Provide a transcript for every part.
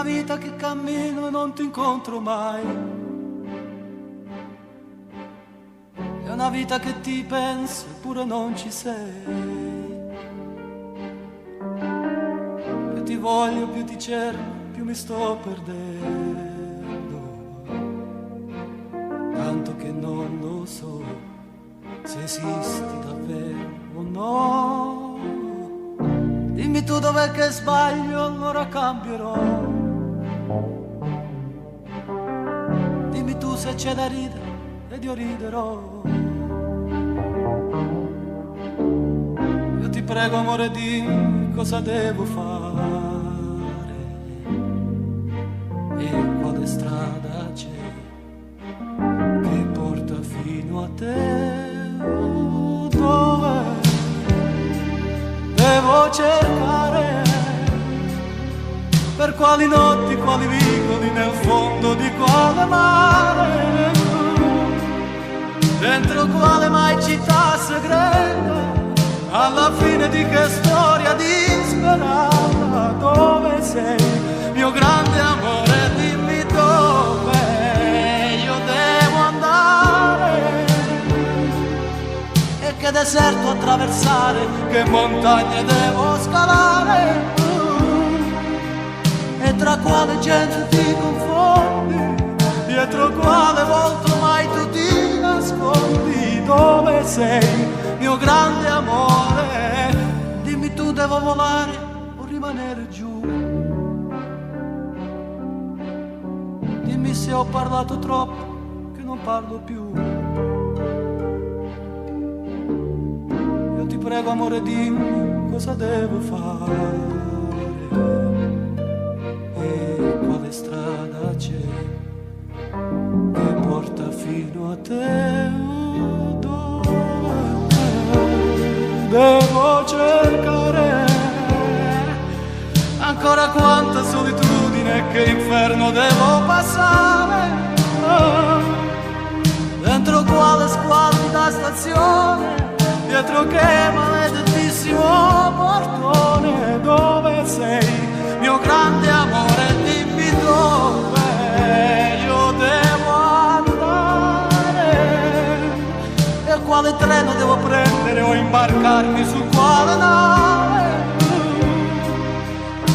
vita che cammino e non ti incontro mai. È una vita che ti penso eppure non ci sei. Più ti voglio, più ti cerco, più mi sto perdendo. Tanto che non lo so se esisti davvero o no. Dimmi tu dov'è che sbaglio, allora cambierò. Dimmi tu se c'è da ridere ed io riderò. Io ti prego amore, dimmi cosa devo fare e quale strada c'è che porta fino a te. Dove devo cercare, per quali notti, quali vicoli, nel fondo di quale mare, dentro quale mai città segreta, alla fine di che storia disperata. Dove sei, mio grande amore, dimmi dove io devo andare, e che deserto attraversare, che montagne devo scalare, e tra quale gente ti confondi, dietro quale volto mai tu ti nascondi. Dove sei, mio grande amore, dimmi tu devo volare o rimanere giù. Dimmi se ho parlato troppo, che non parlo più. Io ti prego amore, dimmi cosa devo fare e quale strada c'è che porta fino a te. Devo cercare ancora quanta solitudine, che inferno devo passare, dentro quale squallida stazione, dietro che maledettissimo portone. Dove sei, mio grande amore, dimmi dove io devo andare, e quale treno devo prendere o imbarcarmi su quale nave,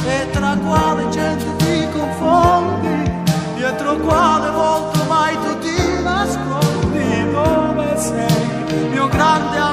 e tra quale gente ti confondi, dietro quale volto mai tu ti nascondi. Dove sei, mio grande amore,